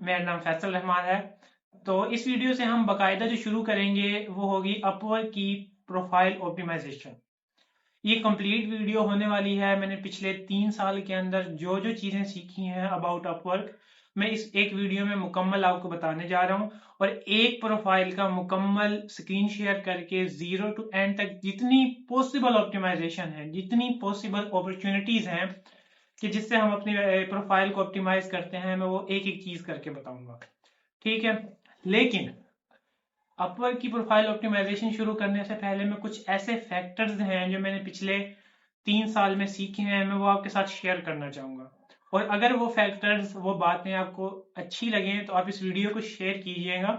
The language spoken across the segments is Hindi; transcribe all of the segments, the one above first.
मेरा नाम फैसल रहमान है। तो इस वीडियो से हम बाकायदा जो शुरू करेंगे वो होगी अपवर्क की प्रोफाइल ऑप्टिमाइजेशन। ये कंप्लीट वीडियो होने वाली है। मैंने पिछले 3 साल के अंदर जो जो चीज़ें सीखी हैं अबाउट अपवर्क, मैं इस एक वीडियो में मुकम्मल आपको बताने जा रहा हूँ। और एक प्रोफाइल का मुकम्मल स्क्रीन शेयर करके जीरो टू एंड तक जितनी पॉसिबल ऑप्टिमाइजेशन है, जितनी पॉसिबल अपॉर्चुनिटीज़ हैं कि जिससे हम अपनी प्रोफाइल को ऑप्टिमाइज करते हैं, मैं वो एक एक चीज करके बताऊंगा। ठीक है, लेकिन अपवर्क की प्रोफाइल ऑप्टिमाइजेशन शुरू करने से पहले मैं कुछ ऐसे फैक्टर्स हैं जो मैंने पिछले 3 साल में सीखे हैं, मैं वो आपके साथ शेयर करना चाहूंगा। और अगर वो फैक्टर्स, वो बातें आपको अच्छी लगें तो आप इस वीडियो को शेयर कीजिएगा।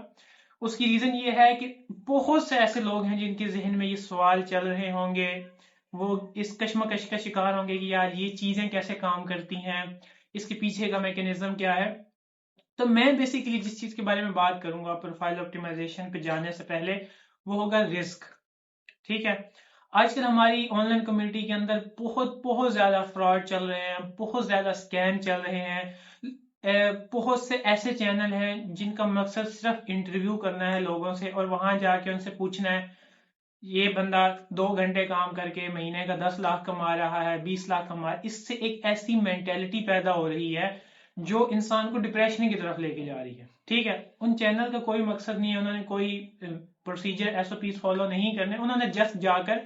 उसकी रीजन ये है कि बहुत से ऐसे लोग हैं जिनके जहन में ये सवाल चल रहे होंगे, वो इस कश्मकश का शिकार होंगे कि यार ये चीजें कैसे काम करती हैं, इसके पीछे का मैकेनिज्म क्या है। तो मैं बेसिकली जिस चीज के बारे में बात करूंगा प्रोफाइल ऑप्टिमाइजेशन पे जाने से पहले, वो होगा रिस्क। ठीक है, आजकल हमारी ऑनलाइन कम्युनिटी के अंदर बहुत बहुत ज्यादा फ्रॉड चल रहे हैं, बहुत ज्यादा स्कैम चल रहे हैं। बहुत से ऐसे चैनल हैं जिनका मकसद सिर्फ इंटरव्यू करना है लोगों से और वहां जाके उनसे पूछना है ये बंदा 2 घंटे काम करके महीने का 10 लाख कमा रहा है, 20 लाख कमा रहा है। इससे एक ऐसी मेंटेलिटी पैदा हो रही है जो इंसान को डिप्रेशन की तरफ लेके जा रही है। ठीक है, उन चैनल का कोई मकसद नहीं है, उन्होंने कोई प्रोसीजर एसओपीज फॉलो नहीं करने, उन्होंने जस्ट जाकर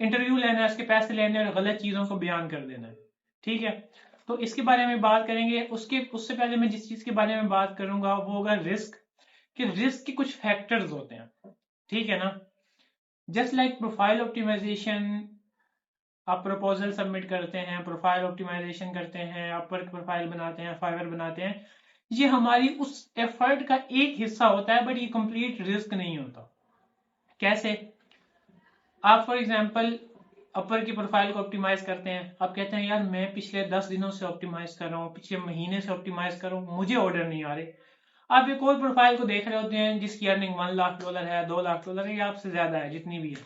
इंटरव्यू लेना है, उसके पैसे लेने और गलत चीजों को बयान कर देना है। ठीक है, तो इसके बारे में बात करेंगे। उससे पहले मैं जिस चीज के बारे में बात करूंगा वो होगा रिस्क। कि रिस्क के कुछ फैक्टर्स होते हैं, ठीक है ना। जस्ट लाइक प्रोफाइल ऑप्टिमाइजेशन, आप प्रपोजल सबमिट करते हैं, प्रोफाइल ऑप्टिमाइजेशन करते हैं, अपवर्क प्रोफाइल बनाते हैं, फाइवर बनाते हैं, ये हमारी उस एफर्ट का एक हिस्सा होता है, बट ये कंप्लीट रिस्क नहीं होता। कैसे? आप फॉर एग्जांपल अपवर्क की प्रोफाइल को ऑप्टिमाइज करते हैं, आप कहते हैं यार मैं पिछले 10 दिनों से ऑप्टिमाइज कर रहा हूँ, पिछले महीने से ऑप्टिमाइज कर रहा हूँ, मुझे ऑर्डर नहीं आ रहे। आप एक और प्रोफाइल को देख रहे होते हैं जिसकी अर्निंग $1 लाख है, $2 लाख है, या आपसे ज्यादा है, जितनी भी है।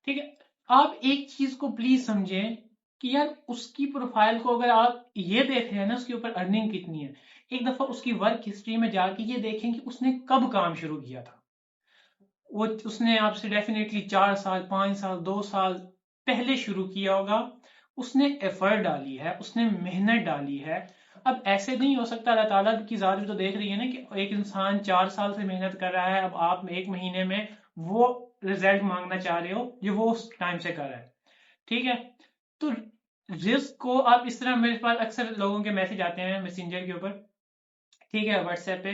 ठीक है, आप एक चीज को प्लीज समझें कि यार उसकी प्रोफाइल को अगर आप ये देख रहे हैं ना उसके ऊपर अर्निंग कितनी है, एक दफा उसकी वर्क हिस्ट्री में जाके ये देखें कि उसने कब काम शुरू किया था। वो उसने आपसे डेफिनेटली 4 साल, 5 साल, 2 साल पहले शुरू किया होगा। उसने एफर्ट डाली है, उसने मेहनत डाली है। अब ऐसे नहीं हो सकता, अल्लाह ताला की जात भी तो देख रही है ना कि एक इंसान 4 साल से मेहनत कर रहा है, अब आप एक महीने में वो रिजल्ट मांगना चाह रहे हो जो वो उस टाइम से कर रहा है। ठीक है, तो रिस्क को आप इस तरह, मेरे पास अक्सर लोगों के मैसेज आते हैं मैसेंजर के ऊपर, ठीक है, व्हाट्सएप पे,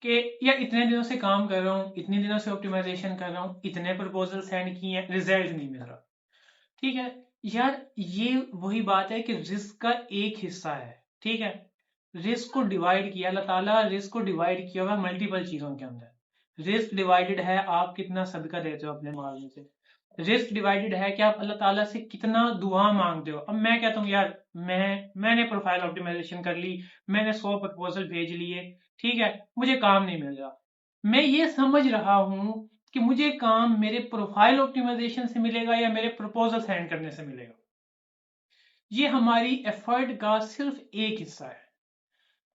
कि यार इतने दिनों से काम कर रहा हूँ, इतने दिनों से ऑप्टिमाइजेशन कर रहा हूँ, इतने प्रपोजल सेंड किए हैं, रिजल्ट नहीं मिल रहा। ठीक है, यार ये वही बात है कि रिस्क का एक हिस्सा है। ठीक है, रिस्क को डिवाइड किया अल्लाह ताला, रिस्क को डिवाइड किया हुआ मल्टीपल चीजों के अंदर। रिस्क डिवाइडेड है आप कितना सदका देते हो अपने माल में से। रिस्क डिवाइडेड है कि आप अल्लाह ताला से कितना दुआ मांगते हो। अब मैं कहता हूँ यार मैंने प्रोफाइल ऑप्टिमाइजेशन कर ली, मैंने 100 प्रपोजल भेज लिए, ठीक है, मुझे काम नहीं मिल रहा। मैं ये समझ रहा हूं कि मुझे काम मेरे प्रोफाइल ऑप्टिमाइजेशन से मिलेगा या मेरे प्रपोजल सेंड करने से मिलेगा। ये हमारी एफर्ट का सिर्फ एक हिस्सा है।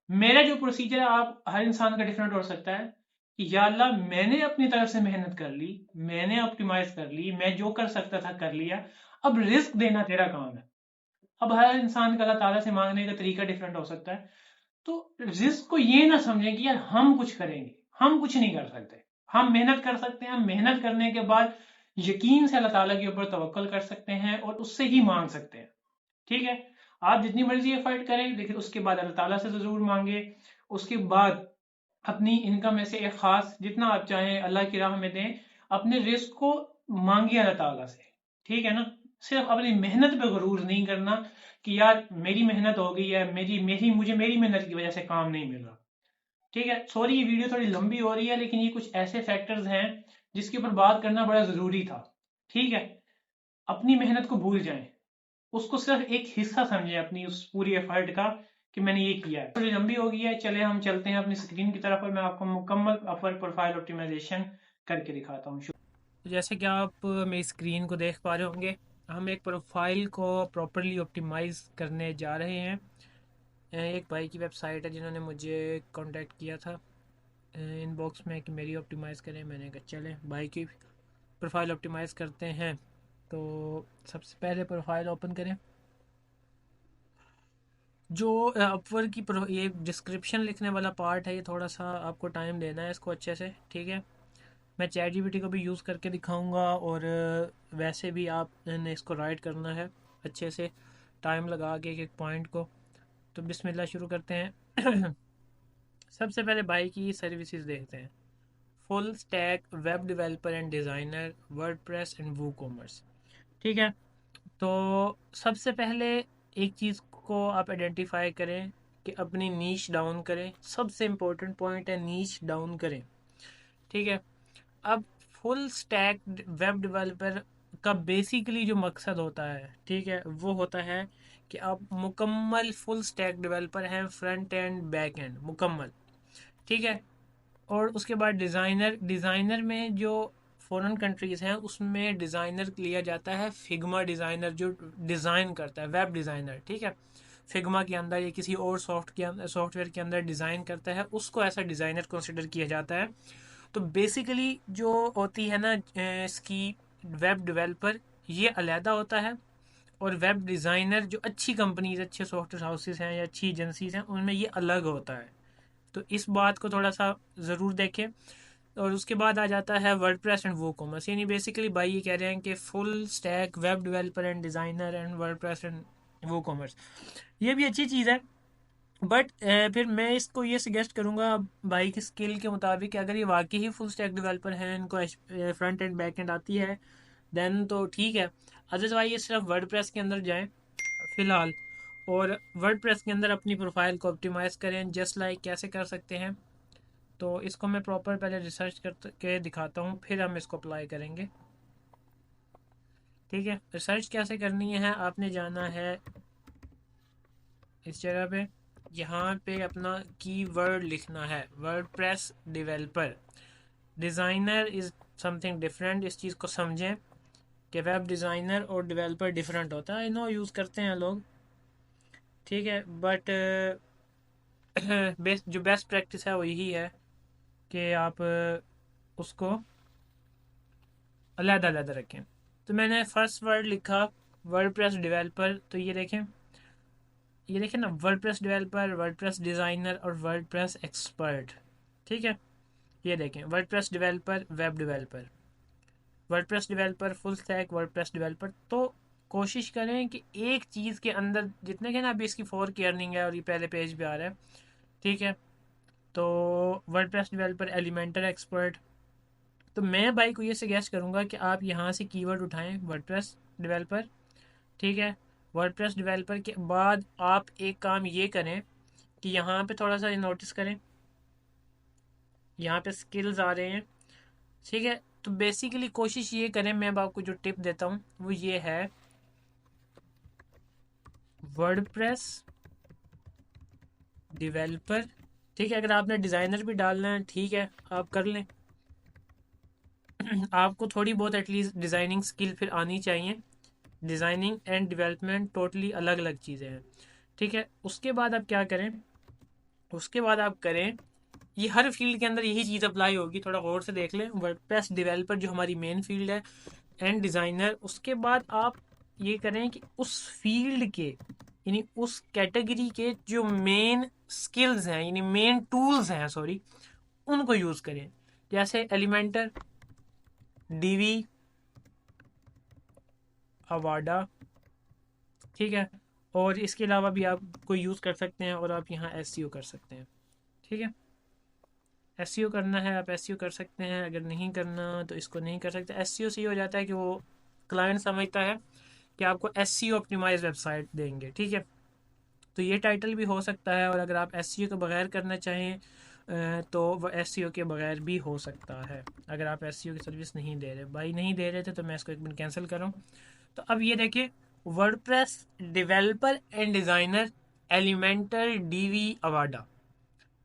मेरा जो प्रोसीजर है, आप हर इंसान का डिफरेंट हो सकता है कि या अल्लाह मैंने अपनी तरफ से मेहनत कर ली, मैंने ऑप्टिमाइज कर ली, मैं जो कर सकता था कर लिया, अब रिस्क देना तेरा काम है। अब हर इंसान का अल्लाह ताला से मांगने का तरीका डिफरेंट हो सकता है। तो रिस्क को ये ना समझें कि यार हम कुछ करेंगे, हम कुछ नहीं कर सकते। हम मेहनत कर सकते हैं, हम मेहनत करने के बाद यकीन से अल्लाह ताला के ऊपर तवक्कल कर सकते हैं और उससे ही मांग सकते हैं। ठीक है, आप जितनी मर्जी एफर्ट करें, लेकिन उसके बाद अल्लाह ताला से जरूर मांगे। उसके बाद अपनी इनकम में से एक खास जितना आप चाहें अल्लाह की राह में दें, अपने रिस्क को मांगिए अल्लाह ताला से। ठीक है ना, सिर्फ अपनी मेहनत पे गरूर नहीं करना कि यार मेरी मेहनत हो गई है, मेरी मेरी मुझे मेरी मेहनत की वजह से काम नहीं मिल रहा। ठीक है, सॉरी ये वीडियो थोड़ी लंबी हो रही है, लेकिन ये कुछ ऐसे फैक्टर्स हैं जिसके ऊपर बात करना बड़ा जरूरी था। ठीक है, अपनी मेहनत को भूल जाएं, उसको सिर्फ एक हिस्सा समझें अपनी उस पूरी एफर्ट का कि मैंने ये किया है। थोड़ी लंबी हो गई है, चले हम चलते हैं अपनी स्क्रीन की तरफ और मैं आपको मुकम्मल अपवर्क प्रोफाइल ऑप्टिमाइजेशन करके दिखाता हूँ। जैसे कि आप मेरी स्क्रीन को देख पा रहे होंगे, हम एक प्रोफाइल को प्रॉपरली ऑप्टिमाइज करने जा रहे हैं। एक भाई की वेबसाइट है जिन्होंने मुझे कांटेक्ट किया था इनबॉक्स में कि मेरी ऑप्टिमाइज़ करें। मैंने कहा चलें भाई की प्रोफाइल ऑप्टिमाइज़ करते हैं। तो सबसे पहले प्रोफाइल ओपन करें। जो अपवर्क की ये डिस्क्रिप्शन लिखने वाला पार्ट है, ये थोड़ा सा आपको टाइम लेना है इसको अच्छे से, ठीक है। मैं चैट जीपीटी को भी यूज़ करके दिखाऊंगा और वैसे भी आपने इसको राइट करना है अच्छे से, टाइम लगा के एक एक पॉइंट को। तो बिस्मिल्लाह शुरू करते हैं। सबसे पहले बाई की सर्विसेज देखते हैं। Full stack web developer and designer, WordPress and WooCommerce, ठीक है। तो सबसे पहले एक चीज़ को आप आइडेंटिफाई करें कि अपनी नीश डाउन करें। सबसे इम्पोर्टेंट पॉइंट है नीश डाउन करें, ठीक है। अब फुल स्टैक वेब डेवलपर का बेसिकली जो मकसद होता है, ठीक है, वो होता है कि आप मुकम्मल फुल स्टैक डेवलपर हैं, फ्रंट एंड बैक एंड मुकम्मल, ठीक है। और उसके बाद डिज़ाइनर में जो फॉरेन कंट्रीज़ हैं उसमें डिज़ाइनर लिया जाता है फिग्मा डिज़ाइनर, जो डिज़ाइन करता है, वेब डिज़ाइनर, ठीक है। फिग्मा के अंदर या किसी और सॉफ्टवेयर के अंदर डिज़ाइन करता है, उसको ऐसा डिज़ाइनर कंसिडर किया जाता है। तो बेसिकली जो होती है ना इसकी वेब डेवलपर, ये अलहदा होता है। और वेब डिज़ाइनर जो अच्छी कंपनीज, अच्छे सॉफ्टवेयर हाउसेस हैं या अच्छी एजेंसीज हैं, उनमें ये अलग होता है। तो इस बात को थोड़ा सा ज़रूर देखें। और उसके बाद आ जाता है वर्डप्रेस एंड वो कॉमर्स। यानी बेसिकली भाई ये कह रहे हैं कि full stack web developer and designer and WordPress and वो कॉमर्स, ये भी अच्छी चीज़ है। बट फिर मैं इसको ये सजेस्ट करूँगा भाई की स्किल के मुताबिक कि अगर ये वाकई ही फुल स्टैक डेवलपर हैं, इनको फ्रंट एंड बैक एंड आती है, देन तो ठीक है। अदरवाइज ये सिर्फ वर्डप्रेस के अंदर जाएं फ़िलहाल, और वर्डप्रेस के अंदर अपनी प्रोफाइल को ऑप्टिमाइज़ करें। जस्ट लाइक कैसे कर सकते हैं, तो इसको मैं प्रॉपर पहले रिसर्च करके दिखाता हूँ, फिर हम इसको अप्लाई करेंगे, ठीक है। रिसर्च कैसे करनी है, आपने जाना है इस जगह पे, यहाँ पे अपना कीवर्ड लिखना है, WordPress developer. Designer is something different, इस चीज़ को समझें कि वेब डिज़ाइनर और डेवलपर डिफरेंट होता है। आई नो यूज़ करते हैं लोग, ठीक है, बट बेस्ट जो बेस्ट प्रैक्टिस है वो यही है कि आप उसको अलग अलग रखें। तो मैंने फर्स्ट वर्ड लिखा वर्डप्रेस डेवलपर, तो ये देखें ना, वर्डप्रेस डेवलपर, वर्डप्रेस डिज़ाइनर और वर्डप्रेस एक्सपर्ट, ठीक है। ये देखें, WordPress developer, web developer, WordPress developer, full stack WordPress developer. तो कोशिश करें कि एक चीज़ के अंदर जितने के ना, अभी इसकी 4 की अर्निंग है और ये पहले पेज पे आ रहा है, ठीक है। तो वर्डप्रेस डेवलपर, एलिमेंटर एक्सपर्ट। तो मैं भाई को ये सजेस्ट करूँगा कि आप यहाँ से कीवर्ड उठाएं वर्डप्रेस डेवलपर, ठीक है। वर्डप्रेस डेवलपर के बाद आप एक काम ये करें कि यहाँ पे थोड़ा सा नोटिस करें, यहाँ पे स्किल्स आ रहे हैं, ठीक है। तो बेसिकली कोशिश ये करें, मैं अब आपको जो टिप देता हूँ वो ये है, वर्डप्रेस डेवलपर, ठीक है। अगर आपने डिज़ाइनर भी डालना है, ठीक है, आप कर लें। आपको थोड़ी बहुत एटलीस्ट डिज़ाइनिंग स्किल फिर आनी चाहिए। डिज़ाइनिंग एंड डेवलपमेंट टोटली अलग अलग चीज़ें हैं, ठीक है। उसके बाद आप क्या करें, उसके बाद आप करें, ये हर फील्ड के अंदर यही चीज़ अप्लाई होगी, थोड़ा गौर से देख लें। वर्डप्रेस डेवलपर जो हमारी मेन फील्ड है, एंड डिज़ाइनर। उसके बाद आप ये करें कि उस फील्ड के, यानी उस कैटेगरी के जो मेन स्किल्स हैं, यानी मेन टूल्स हैं, सॉरी, उनको यूज़ करें। जैसे एलिमेंटर, डीवी, अवाडा, ठीक है। और इसके अलावा भी आप कोई यूज़ कर सकते हैं, और आप यहाँ एसईओ कर सकते हैं, ठीक है। एसईओ करना है आप एसईओ कर सकते हैं, अगर नहीं करना तो इसको नहीं कर सकते। एसईओ से ये हो जाता है कि वो क्लाइंट समझता है कि आपको एसईओ ऑप्टिमाइज वेबसाइट देंगे, ठीक है। तो ये टाइटल भी हो सकता है, और अगर आप एसईओ के बगैर करना चाहें तो वह एसईओ के बगैर भी हो सकता है। अगर आप एसईओ की सर्विस नहीं दे रहे, भाई नहीं दे रहे थे, तो मैं इसको एक मिनट कैंसिल करूँ। तो अब ये देखिए, WordPress developer and designer, Elementor, Divi, Avada,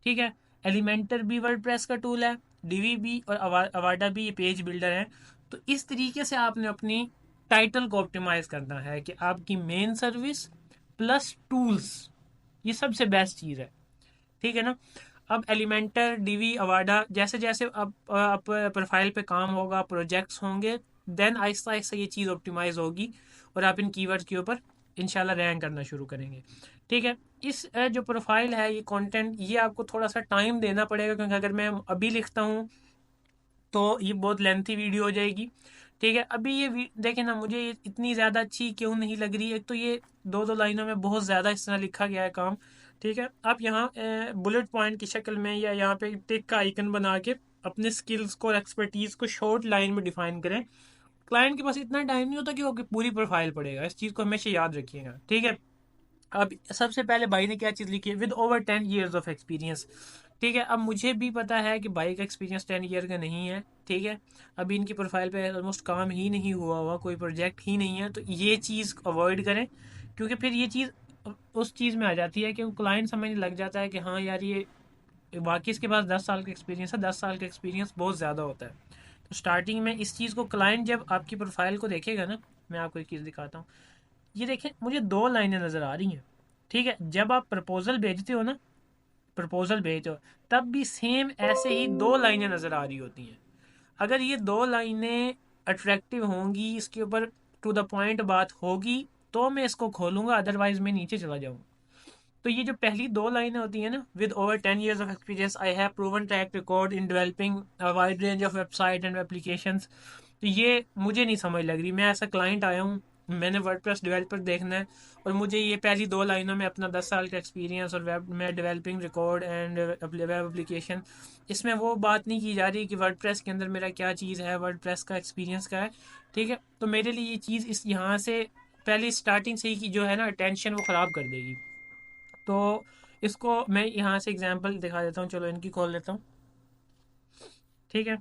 ठीक है। एलिमेंटर भी वर्डप्रेस का टूल है, डीवी भी, और अवाडा भी ये पेज बिल्डर है। तो इस तरीके से आपने अपनी टाइटल को ऑप्टिमाइज करना है कि आपकी मेन सर्विस प्लस टूल्स, ये सबसे बेस्ट चीज़ है, ठीक है ना। अब एलिमेंटर, डीवी, अवाडा, जैसे जैसे अब प्रोफाइल पे काम होगा, प्रोजेक्ट्स होंगे, देन आहिस्ता आहिस्ता ये चीज़ ऑप्टिमाइज होगी और आप इन कीवर्ड्स के ऊपर इंशाल्लाह रैंक करना शुरू करेंगे, ठीक है। इस जो प्रोफाइल है, ये कंटेंट, ये आपको थोड़ा सा टाइम देना पड़ेगा, क्योंकि अगर मैं अभी लिखता हूँ तो ये बहुत लेंथी वीडियो हो जाएगी, ठीक है। अभी ये देखें ना, मुझे ये इतनी ज़्यादा अच्छी क्यों नहीं लग रही। एक तो ये दो दो लाइनों में बहुत ज़्यादा इस तरह लिखा गया है काम, ठीक है। आप यहाँ बुलेट पॉइंट की शक्ल में या यहाँ पे टिक का आइकन बना के अपने स्किल्स को और एक्सपर्टीज़ को शॉर्ट लाइन में डिफाइन करें। क्लाइंट के पास इतना टाइम नहीं होता कि वो पूरी प्रोफाइल पढ़ेगा, इस चीज़ को हमेशा याद रखिएगा, ठीक है। अब सबसे पहले भाई ने क्या चीज़ लिखी है, with over 10 years of experience, ठीक है। अब मुझे भी पता है कि भाई का एक्सपीरियंस 10 year का नहीं है, ठीक है। अभी इनकी प्रोफाइल पे ऑलमोस्ट काम ही नहीं हुआ, कोई प्रोजेक्ट ही नहीं है, तो ये चीज़ अवॉइड करें, क्योंकि फिर ये चीज़ उस चीज़ में आ जाती है कि क्लाइंट समझने लग जाता है कि हाँ यार, ये वाकई इसके पास 10 साल का एक्सपीरियंस है। 10 साल का एक्सपीरियंस बहुत ज़्यादा होता है। तो स्टार्टिंग में इस चीज़ को क्लाइंट जब आपकी प्रोफाइल को देखेगा ना, मैं आपको एक चीज़ दिखाता हूँ। ये देखें, मुझे दो लाइनें नज़र आ रही हैं, ठीक है। जब आप प्रपोजल भेजते हो ना, प्रपोजल भेजते हो, तब भी सेम ऐसे ही दो लाइनें नज़र आ रही होती हैं। अगर ये दो लाइनें अट्रैक्टिव होंगी, इसके ऊपर टू द पॉइंट बात होगी, तो मैं इसको खोलूंगा, अदरवाइज मैं नीचे चला जाऊंगा। तो ये जो पहली दो लाइनें होती हैं ना, with over 10 years of experience, I have proven track record in developing wide range of website and applications, तो ये मुझे नहीं समझ लग रही। मैं ऐसा क्लाइंट आया हूँ, मैंने वर्डप्रेस डेवलपर देखना है, और मुझे ये पहली दो लाइनों में अपना 10 साल का एक्सपीरियंस और वेब में developing record and web application, इसमें वो बात नहीं की जा रही कि वर्डप्रेस के अंदर मेरा क्या चीज़ है, वर्डप्रेस का एक्सपीरियंस क्या है, ठीक है। तो मेरे लिए ये चीज़ इस यहाँ से पहली स्टार्टिंग से ही की जो है ना टेंशन, वो ख़राब कर देगी। तो इसको मैं यहाँ से एग्जांपल दिखा देता हूँ, चलो इनकी खोल लेता हूँ, ठीक है।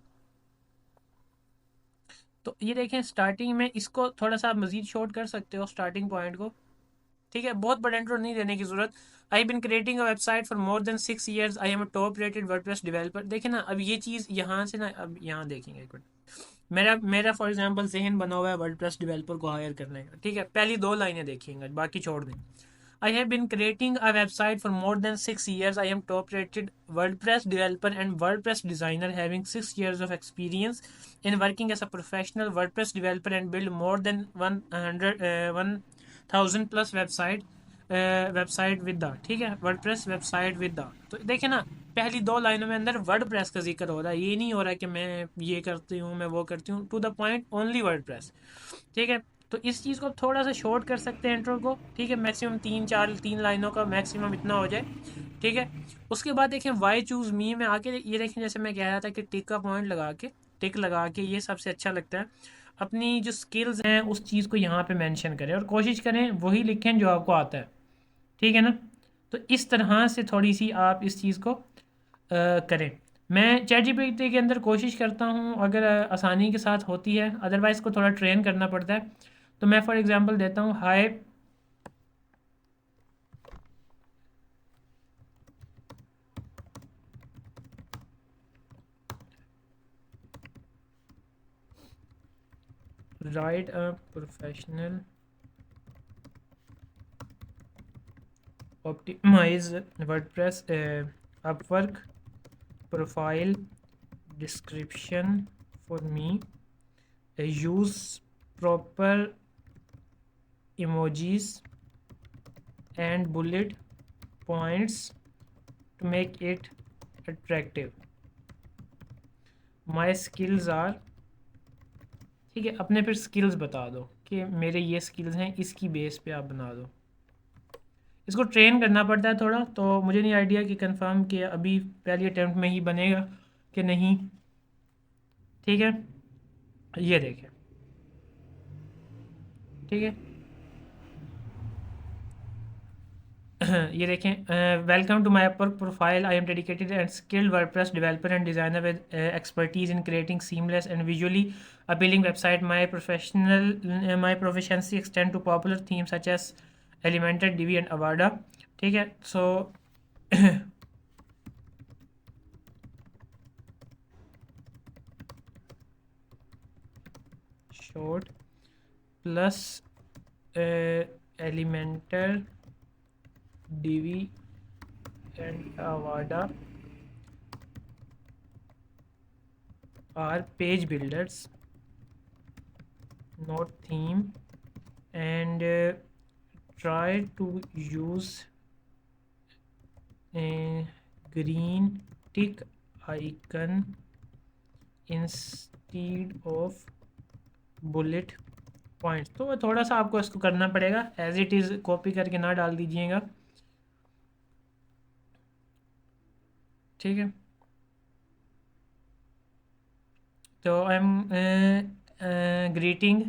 तो ये देखें, स्टार्टिंग में इसको थोड़ा सा मजीद शॉर्ट कर सकते हो स्टार्टिंग पॉइंट को, ठीक है। बहुत बड़ा इंट्रो नहीं देने की जरूरत। I been creating a website for more than 6 years, I am a top rated WordPress developer. देखें ना, अब ये चीज़ यहाँ से ना, अब यहाँ देखेंगे एक मिनट। मेरा मेरा फॉर एग्जांपल जहन बना हुआ है वर्डप्रेस डेवलपर को हायर करने का, ठीक है। पहली दो लाइनें देखिएगा, बाकी छोड़ दें। I have been creating a website for more than 6 years. I am top rated WordPress developer and WordPress designer, having 6 years of experience in working as a professional WordPress developer and build more than 1,000 plus website with the, ठीक है, वर्डप्रेस वेबसाइट विद द। तो देखे ना, पहली दो लाइनों में अंदर वर्डप्रेस का जिक्र हो रहा है, ये नहीं हो रहा है कि मैं ये करती हूँ, मैं वो करती हूँ, to the point only WordPress, ठीक है। तो इस चीज़ को थोड़ा सा शॉर्ट कर सकते हैं इंट्रो को, ठीक है। मैक्सिमम तीन लाइनों का मैक्सिमम इतना हो जाए, ठीक है। उसके बाद देखें वाई चूज़ मी में आके, ये देखें जैसे मैं कह रहा था कि टिक का पॉइंट लगा के, टिक लगा के, ये सबसे अच्छा लगता है। अपनी जो स्किल्स हैं उस चीज़ को यहाँ पे मेंशन करें और कोशिश करें वही लिखें जो आपको आता है, ठीक है ना। तो इस तरह से थोड़ी सी आप इस चीज़ को करें। मैं चैट जीपीटी के अंदर कोशिश करता हूँ, अगर आसानी के साथ होती है, अदरवाइज़ को थोड़ा ट्रेन करना पड़ता है। तो मैं फॉर एग्जांपल देता हूँ, hi write a professional optimize WordPress Upwork profile description for me, use proper emojis and bullet points to make it attractive. My skills are, ठीक है। अपने फिर स्किल्स बता दो कि मेरे ये स्किल्स हैं, इसकी बेस पे आप बना दो। इसको ट्रेन करना पड़ता है थोड़ा, तो मुझे नहीं आइडिया कि कंफर्म कि अभी पहली अटैम्प्ट में ही बनेगा कि नहीं, ठीक है। ये देखें, ठीक है। ये देखें, welcome to my Upwork profile, I am dedicated and skilled WordPress developer and designer with expertise in creating seamless and visually appealing website, my proficiency extend to popular theme such as Elementor, Divi and Avada, ठीक है। So short plus Elementor Divi and Avada are page builders, not theme, and try to use a green tick icon instead of bullet points. तो थोड़ा सा आपको इसको करना पड़ेगा, एज इट इज़ कॉपी करके ना डाल दीजिएगा, ठीक है। तो I am greeting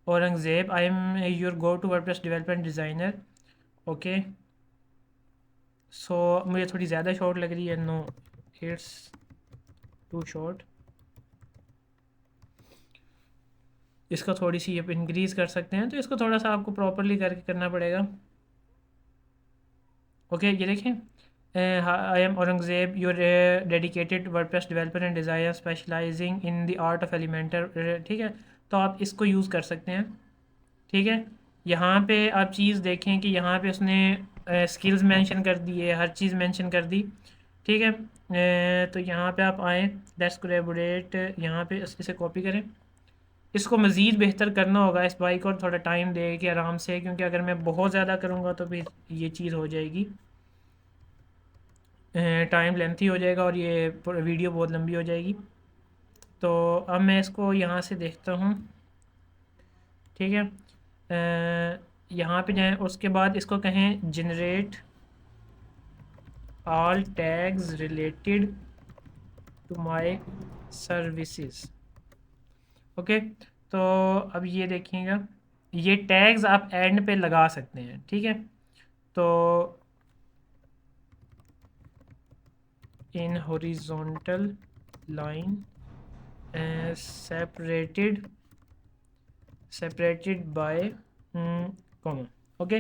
Aurangzeb, I am your go to WordPress development designer, okay. So मुझे थोड़ी ज़्यादा शॉर्ट लग रही है, नो इट्स टू शॉर्ट, इसको थोड़ी सी आप इंक्रीज़ कर सकते हैं। तो इसको थोड़ा सा आपको प्रॉपरली करके करना पड़ेगा, ओके। ये देखें, I am Aurangzeb your dedicated WordPress developer and designer specialising in the art of Elementor, ठीक है। तो आप इसको यूज़ कर सकते हैं, ठीक है। यहाँ पे आप चीज़ देखें कि यहाँ पे उसने स्किल्स मेंशन कर दी है, हर चीज़ मेंशन कर दी, ठीक है। तो यहाँ पे आप आएँ, लेट्स कोलैबोरेट, यहाँ पे इसे कॉपी करें। इसको मज़ीद बेहतर करना होगा इस बाइक और थोड़ा टाइम दे के आराम से, क्योंकि अगर मैं बहुत ज़्यादा करूँगा तो फिर ये चीज़ हो जाएगी, टाइम लेंथी हो जाएगा और ये वीडियो बहुत लंबी हो जाएगी। तो अब मैं इसको यहाँ से देखता हूँ, ठीक है। यहाँ पे जाएं, उसके बाद इसको कहें generate all tags related to my services, okay. तो अब ये देखिएगा, ये टैग्स आप एंड पे लगा सकते हैं, ठीक है। तो in horizontal line separated by comma, okay.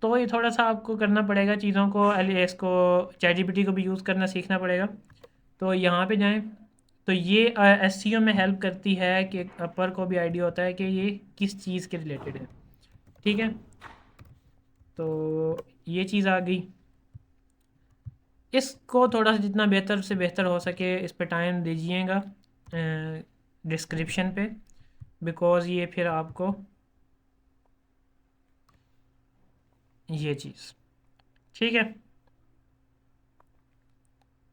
तो ये थोड़ा सा आपको करना पड़ेगा चीज़ों को, इसको ChatGPT को भी यूज़ करना सीखना पड़ेगा। तो यहाँ पे जाएं, तो ये SEO में हेल्प करती है कि अपर को भी आइडिया होता है कि ये किस चीज़ के रिलेटेड है, ठीक है। तो ये चीज़ आ गई, इसको थोड़ा सा जितना बेहतर से बेहतर हो सके इस पे टाइम दीजिएगा डिस्क्रिप्शन पे, बिकॉज़ ये फिर आपको ये चीज़, ठीक है,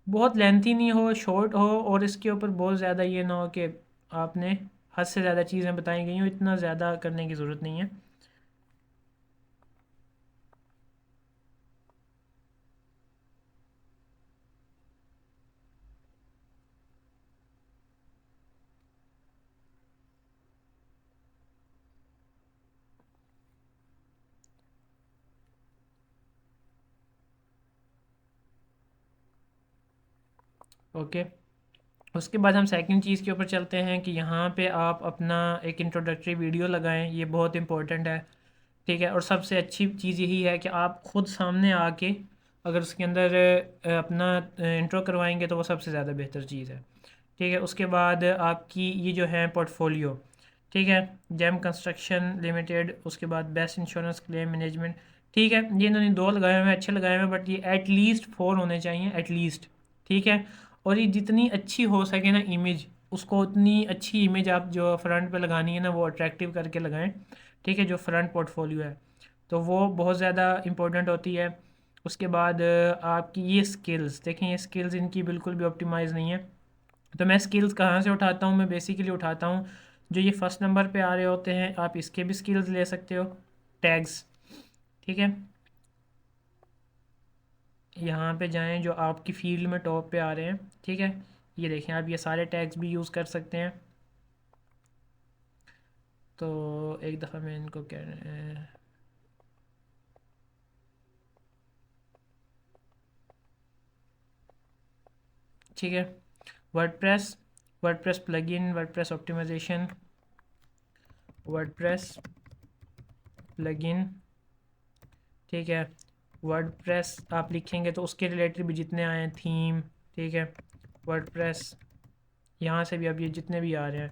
बहुत लेंथी नहीं हो, शॉर्ट हो, और इसके ऊपर बहुत ज़्यादा ये ना हो कि आपने हद से ज़्यादा चीज़ें बताई गई हो, इतना ज़्यादा करने की ज़रूरत नहीं है। ओके, उसके बाद हम सेकंड चीज़ के ऊपर चलते हैं कि यहाँ पे आप अपना एक इंट्रोडक्टरी वीडियो लगाएं, ये बहुत इंपॉर्टेंट है, ठीक है। और सबसे अच्छी चीज़ यही है कि आप खुद सामने आके अगर उसके अंदर अपना इंट्रो करवाएंगे तो वो सबसे ज़्यादा बेहतर चीज़ है, ठीक है। उसके बाद आपकी ये जो है पोर्टफोलियो, ठीक है, जेम कंस्ट्रक्शन लिमिटेड, उसके बाद बेस्ट इंश्योरेंस क्लेम मैनेजमेंट, ठीक है। ये इन्होंने 2 लगाए हुए हैं, अच्छे लगाए हुए हैं, बट ये एटलीस्ट 4 होने चाहिए, एटलीस्ट, ठीक है। और ये जितनी अच्छी हो सके ना इमेज, उसको उतनी अच्छी इमेज आप जो फ्रंट पे लगानी है ना वो अट्रैक्टिव करके लगाएं, ठीक है, जो फ्रंट पोर्टफोलियो है तो वो बहुत ज़्यादा इंपॉर्टेंट होती है। उसके बाद आपकी ये स्किल्स देखें, ये स्किल्स इनकी बिल्कुल भी ऑप्टिमाइज़ नहीं है। तो मैं स्किल्स कहाँ से उठाता हूँ, मैं बेसिकली उठाता हूँ जो ये फर्स्ट नंबर पे आ रहे होते हैं, आप इसके भी स्किल्स ले सकते हो, टैग्स, ठीक है। यहाँ पे जाएं जो आपकी फील्ड में टॉप पे आ रहे हैं, ठीक है, ये देखें, आप ये सारे टैग्स भी यूज़ कर सकते हैं। तो एक दफ़ा मैं इनको कह रहे हैं, ठीक है, WordPress, WordPress plugin, WordPress optimisation, WordPress plugin, ठीक है। वर्डप्रेस आप लिखेंगे तो उसके रिलेटेड भी जितने आए हैं, थीम, ठीक है, वर्डप्रेस, यहाँ से भी अब ये जितने भी आ रहे हैं,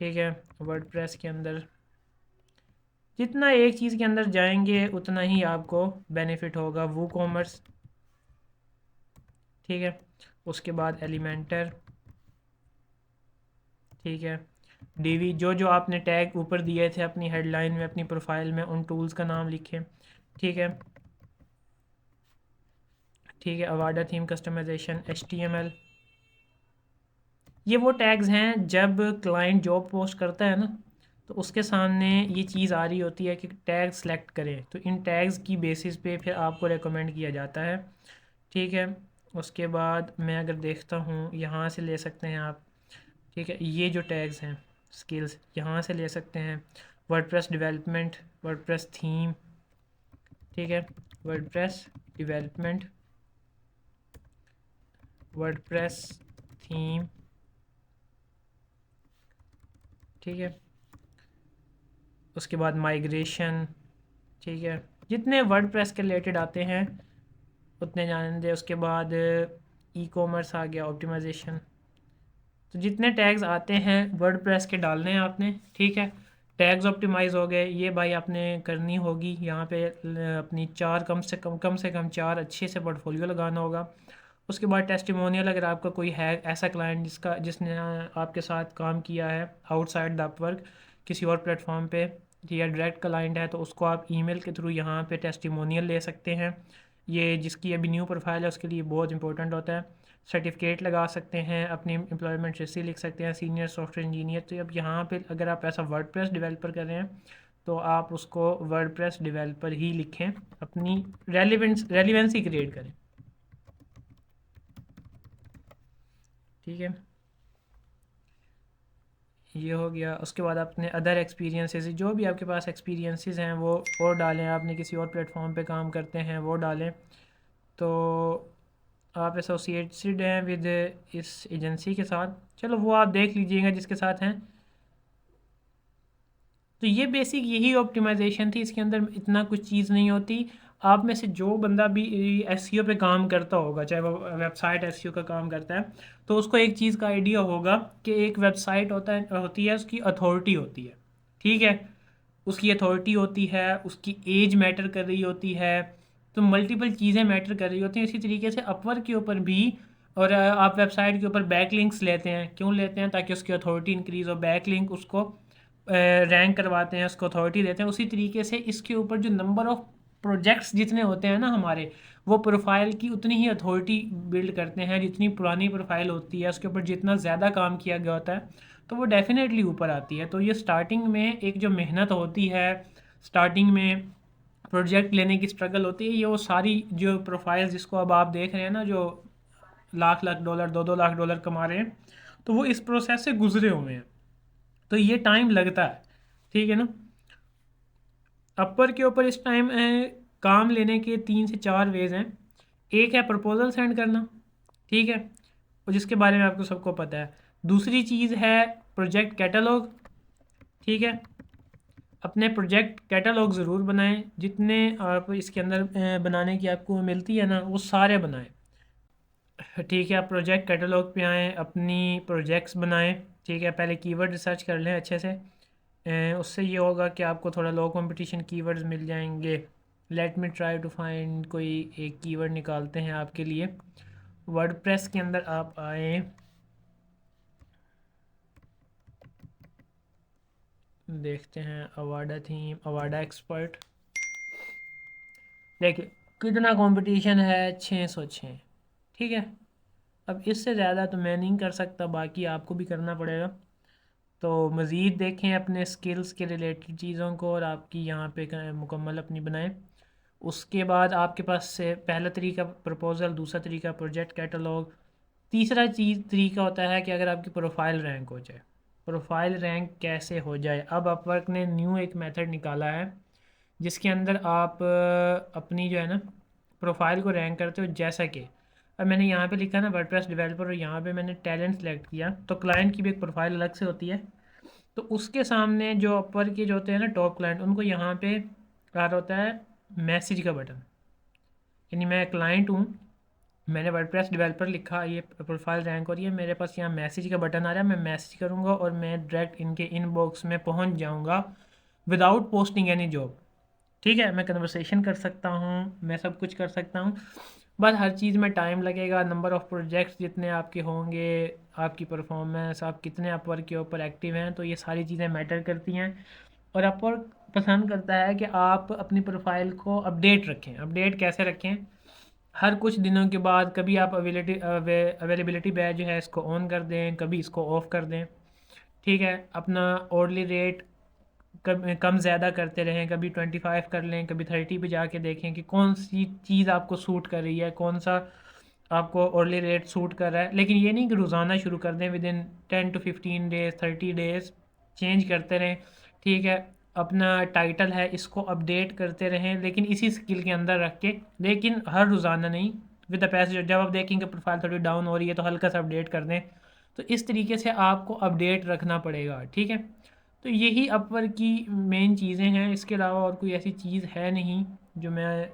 ठीक है, वर्डप्रेस के अंदर जितना एक चीज़ के अंदर जाएंगे उतना ही आपको बेनिफिट होगा। वो कॉमर्स, ठीक है, उसके बाद एलिमेंटर, ठीक है, डीवी, जो जो आपने टैग ऊपर दिए थे अपनी हेडलाइन में, अपनी प्रोफाइल में, उन टूल्स का नाम लिखें, ठीक है, ठीक है, अवाडा थीम कस्टमाइजेशन, HTML। ये वो टैग्स हैं जब क्लाइंट जॉब पोस्ट करता है ना, तो उसके सामने ये चीज़ आ रही होती है कि टैग सेलेक्ट करें, तो इन टैग्स की बेसिस पे फिर आपको रेकमेंड किया जाता है, ठीक है। उसके बाद मैं अगर देखता हूँ, यहाँ से ले सकते हैं आप, ठीक है, ये जो टैग्स हैं स्किल्स यहाँ से ले सकते हैं। वर्डप्रेस डेवलपमेंट, वर्डप्रेस थीम, ठीक है, वर्डप्रेस डेवलपमेंट, वर्डप्रेस थीम, ठीक है, उसके बाद माइग्रेशन, ठीक है, जितने वर्डप्रेस के रिलेटेड आते हैं उतने जाने दे। उसके बाद ई कॉमर्स आ गया, ऑप्टिमाइजेशन। तो जितने टैग्स आते हैं वर्डप्रेस के डालने हैं आपने, ठीक है। टैग्स ऑप्टिमाइज हो गए, ये भाई आपने करनी होगी यहाँ पे अपनी चार कम से कम चार अच्छे से पोर्टफोलियो लगाना होगा। उसके बाद टेस्टिमोनियल, अगर आपका कोई है ऐसा क्लाइंट जिसने आपके साथ काम किया है आउटसाइड द अपवर्क किसी और प्लेटफॉर्म पे, या डायरेक्ट क्लाइंट है, तो उसको आप ईमेल के थ्रू यहाँ पे टेस्टिमोनियल ले सकते हैं। ये जिसकी अभी न्यू प्रोफाइल है उसके लिए बहुत इंपॉर्टेंट होता है। सर्टिफिकेट लगा सकते हैं, अपनी एम्प्लॉयमेंट हिस्ट्री लिख सकते हैं, सीनियर सॉफ्टवेयर इंजीनियर। तो अब यहाँ पे अगर आप ऐसा वर्डप्रेस डेवलपर कर रहे हैं तो आप उसको वर्डप्रेस डेवलपर ही लिखें, अपनी रेलिवेंसी क्रिएट करें, ठीक है। ये हो गया। उसके बाद अपने अदर एक्सपीरियंसेस, जो भी आपके पास एक्सपीरियंसेस हैं वो और डालें। आपने किसी और प्लेटफॉर्म पे काम करते हैं वो डालें। तो आप एसोसिएटेड हैं विद इस एजेंसी के साथ, चलो वो आप देख लीजिएगा जिसके साथ हैं। तो ये बेसिक यही ऑप्टिमाइजेशन थी, इसके अंदर इतना कुछ चीज़ नहीं होती। आप में से जो बंदा भी एसईओ पे काम करता होगा, चाहे वो वेबसाइट एसईओ का काम करता है, तो उसको एक चीज़ का आइडिया होगा कि एक वेबसाइट होती है, उसकी अथॉरिटी होती है, ठीक है, उसकी अथॉरिटी होती है, उसकी एज मैटर कर रही होती है, तो मल्टीपल चीज़ें मैटर कर रही होती हैं। इसी तरीके से अपवर्क के ऊपर भी, और आप वेबसाइट के ऊपर बैक लिंक्स लेते हैं, क्यों लेते हैं? ताकि उसकी अथॉरिटी इंक्रीज़ हो, बैक लिंक उसको रैंक करवाते हैं, उसको अथॉरिटी देते हैं। उसी तरीके से इसके ऊपर जो नंबर ऑफ़ प्रोजेक्ट्स जितने होते हैं ना हमारे, वो प्रोफाइल की उतनी ही अथॉरिटी बिल्ड करते हैं। जितनी पुरानी प्रोफाइल होती है उसके ऊपर जितना ज़्यादा काम किया गया होता है तो वो डेफिनेटली ऊपर आती है। तो ये स्टार्टिंग में एक जो मेहनत होती है, स्टार्टिंग में प्रोजेक्ट लेने की स्ट्रगल होती है, ये वो सारी जो प्रोफाइल जिसको अब आप देख रहे हैं ना, जो लाख लाख डॉलर, दो दो लाख डॉलर कमा रहे हैं, तो वो इस प्रोसेस से गुजरे हुए हैं। तो ये टाइम लगता है, ठीक है ना। अपर के ऊपर इस टाइम काम लेने के 3 से 4 वेज हैं। एक है प्रपोजल सेंड करना, ठीक है, और जिसके बारे में आपको सबको पता है। दूसरी चीज़ है प्रोजेक्ट कैटलॉग, ठीक है, अपने प्रोजेक्ट कैटलॉग ज़रूर बनाएं। जितने आप इसके अंदर बनाने की आपको मिलती है ना, वो सारे बनाएं, ठीक है। आप प्रोजेक्ट कैटलॉग पे आएँ, अपनी प्रोजेक्ट्स बनाएं, ठीक है। पहले कीवर्ड रिसर्च कर लें अच्छे से, उससे ये होगा कि आपको थोड़ा लो कंपटीशन कीवर्ड्स मिल जाएंगे। Let me try to find, कोई एक कीवर्ड निकालते हैं आपके लिए। वर्डप्रेस के अंदर आप आए, देखते हैं अवाडा थीम, अवाडा एक्सपर्ट। देखिए कितना कंपटीशन है, 606, ठीक है। अब इससे ज़्यादा तो मैं नहीं कर सकता, बाकी आपको भी करना पड़ेगा। तो मज़ीद देखें अपने स्किल्स के रिलेटेड चीज़ों को, और आपकी यहाँ पे मुकम्मल अपनी बनाएं। उसके बाद आपके पास से पहला तरीका प्रपोज़ल, दूसरा तरीका प्रोजेक्ट कैटलॉग, तीसरा तरीका होता है कि अगर आपकी प्रोफाइल रैंक हो जाए। प्रोफाइल रैंक कैसे हो जाए? अब अपवर्क ने न्यू एक मेथड निकाला है जिसके अंदर आप अपनी जो है ना प्रोफाइल को रैंक करते हो। जैसा कि अब मैंने यहाँ पे लिखा ना वर्डप्रेस डेवलपर, और यहाँ पे मैंने टैलेंट सेलेक्ट किया, तो क्लाइंट की भी एक प्रोफाइल अलग से होती है। तो उसके सामने जो अपर के जो होते हैं ना टॉप क्लाइंट, उनको यहाँ पे आ रहा होता है मैसेज का बटन। यानी मैं क्लाइंट हूँ, मैंने वर्डप्रेस डेवलपर लिखा, ये प्रोफाइल रैंक हो रही है, मेरे पास यहाँ मैसेज का बटन आ रहा है, मैं मैसेज करूँगा और मैं डायरेक्ट इनके इनबॉक्स में पहुँच जाऊँगा विदाउट पोस्टिंग एनी जॉब। ठीक है, मैं कन्वर्सेशन कर सकता हूँ, मैं सब कुछ कर सकता हूँ, बस हर चीज़ में टाइम लगेगा। नंबर ऑफ़ प्रोजेक्ट्स जितने आपके होंगे, आपकी परफॉर्मेंस, आप कितने अपवर्क के ऊपर एक्टिव हैं, तो ये सारी चीज़ें मैटर करती हैं। और अपवर्क पसंद करता है कि आप अपनी प्रोफाइल को अपडेट रखें। अपडेट कैसे रखें? हर कुछ दिनों के बाद कभी आप अवेलेबिलिटी बैज जो है इसको ऑन कर दें, कभी इसको ऑफ़ कर दें। ठीक है, अपना ऑर्डली रेट कम ज़्यादा करते रहें, कभी 25 कर लें, कभी 30 पे जाके देखें कि कौन सी चीज़ आपको सूट कर रही है, कौन सा आपको ऑर्डली रेट सूट कर रहा है। लेकिन ये नहीं कि रोज़ाना शुरू कर दें, with in 10 to 15 days 30 days change करते रहें। ठीक है, अपना टाइटल है इसको अपडेट करते रहें, लेकिन इसी स्किल के अंदर रख के, लेकिन हर रोज़ाना नहीं। विद द पैसेज जब आप देखेंगे प्रोफाइल थोड़ी डाउन हो रही है तो हल्का सा अपडेट कर दें। तो इस तरीके से आपको अपडेट रखना पड़ेगा। ठीक है, तो यही अपवर्क की मेन चीज़ें हैं, इसके अलावा और कोई ऐसी चीज़ है नहीं जो मैं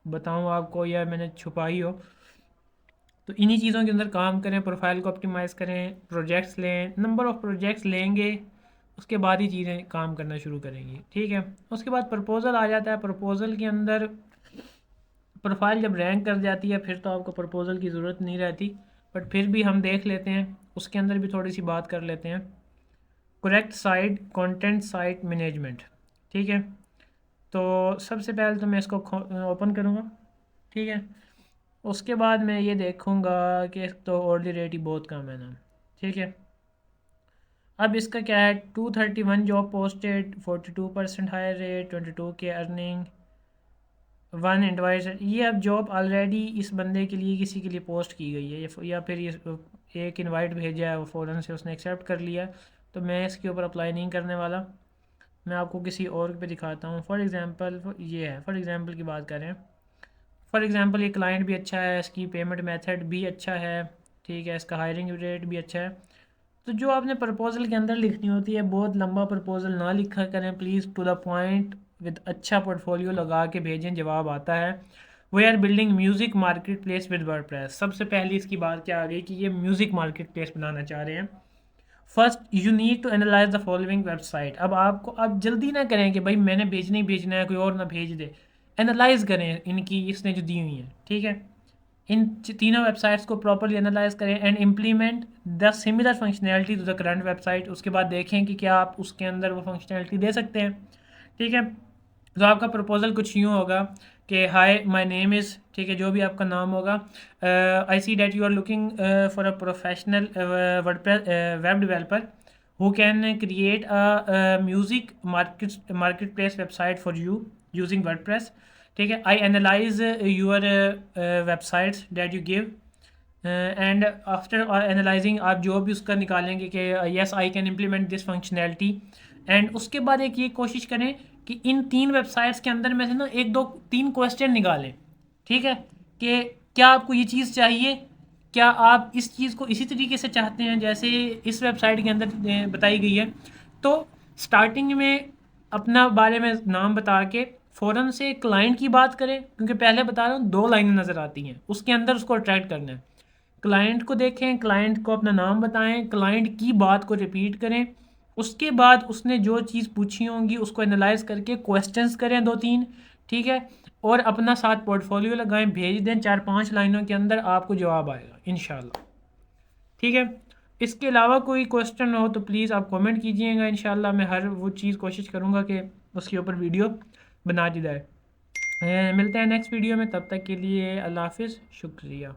बताऊं आपको या मैंने छुपाई हो। तो इन्हीं चीज़ों के अंदर काम करें, प्रोफाइल को ऑप्टिमाइज़ करें, प्रोजेक्ट्स लें, नंबर ऑफ़ प्रोजेक्ट्स लेंगे उसके बाद ही चीज़ें काम करना शुरू करेंगी। ठीक है, उसके बाद प्रपोज़ल आ जाता है। प्रपोज़ल के अंदर प्रोफाइल जब रैंक कर जाती है फिर तो आपको प्रपोज़ल की ज़रूरत नहीं रहती, बट फिर भी हम देख लेते हैं, उसके अंदर भी थोड़ी सी बात कर लेते हैं। Correct site content site management. ठीक है, तो सबसे पहले तो मैं इसको ओपन करूँगा। ठीक है, उसके बाद मैं ये देखूँगा कि तो ऑर्डली रेट ही बहुत कम है ना। ठीक है, अब इसका क्या है, 231 जॉब पोस्टेड, 42% हायर रेट, 22 के अर्निंग, 1 एडवाइजर। ये अब जॉब ऑलरेडी इस बंदे के लिए किसी के लिए पोस्ट की गई है, या फिर ये एक इनवाइट भेजा है, वो फ़ौरन से उसने एक्सेप्ट कर लिया, तो मैं इसके ऊपर अप्लाई नहीं करने वाला। मैं आपको किसी और पे दिखाता हूँ। फॉर एग्ज़ाम्पल ये है, फॉर एग्ज़ाम्पल की बात करें, फॉर एग्ज़ाम्पल ये क्लाइंट भी अच्छा है, इसकी पेमेंट मेथड भी अच्छा है। ठीक है, इसका हायरिंग रेट भी अच्छा है। तो जो आपने प्रपोज़ल के अंदर लिखनी होती है, बहुत लंबा प्रपोज़ल ना लिखा करें please, to the point with अच्छा पोर्टफोलियो लगा के भेजें, जवाब आता है। We are building music marketplace with WordPress. सबसे पहली इसकी बात क्या आ गई कि ये म्यूज़िक मार्केट प्लेस बनाना चाह रहे हैं। First you need to analyse the following website. अब आपको, अब जल्दी ना करें कि भाई मैंने भेजना ही भेजना है, कोई और ना भेज दे। एनालाइज करें इनकी, इसने जो दी हुई है। ठीक है, इन तीनों वेबसाइट्स को प्रॉपरली एनालाइज करें and implement the similar functionality to the current website. उसके बाद देखें कि क्या आप उसके अंदर वो फंक्शनैलिटी दे सकते हैं। ठीक है, तो आपका प्रपोजल कुछ यूँ होगा कि हाय माय नेम इज़, ठीक है, जो भी आपका नाम होगा, I see that you are looking for a professional web developer who can create a music market place website for you using WordPress. ठीक है, I analyze your websites that you give and after analyzing आप जो भी उसका निकालेंगे कि yes I can implement this functionality, and उसके बाद एक ये कोशिश करें कि इन 3 वेबसाइट्स के अंदर में से ना 1 2 3 क्वेश्चन निकालें। ठीक है, कि क्या आपको ये चीज़ चाहिए, क्या आप इस चीज़ को इसी तरीके से चाहते हैं जैसे इस वेबसाइट के अंदर बताई गई है। तो स्टार्टिंग में अपना बारे में नाम बता के फ़ौरन से क्लाइंट की बात करें, क्योंकि पहले बता रहा हूँ 2 लाइनें नज़र आती हैं, उसके अंदर उसको अट्रैक्ट करना है। क्लाइंट को देखें, क्लाइंट को अपना नाम बताएं, क्लाइंट की बात को रिपीट करें। उसके बाद उसने जो चीज़ पूछी होंगी उसको एनालाइज करके क्वेश्चंस करें 2-3। ठीक है, और अपना साथ पोर्टफोलियो लगाएं, भेज दें, 4-5 लाइनों के अंदर आपको जवाब आएगा इंशाल्लाह। ठीक है, इसके अलावा कोई क्वेश्चन हो तो प्लीज़ आप कमेंट कीजिएगा, इंशाल्लाह मैं हर वो चीज़ कोशिश करूँगा कि उसके ऊपर वीडियो बना दी जाए। मिलते हैं नेक्स्ट वीडियो में, तब तक के लिए अल्लाह हाफिज़, शुक्रिया।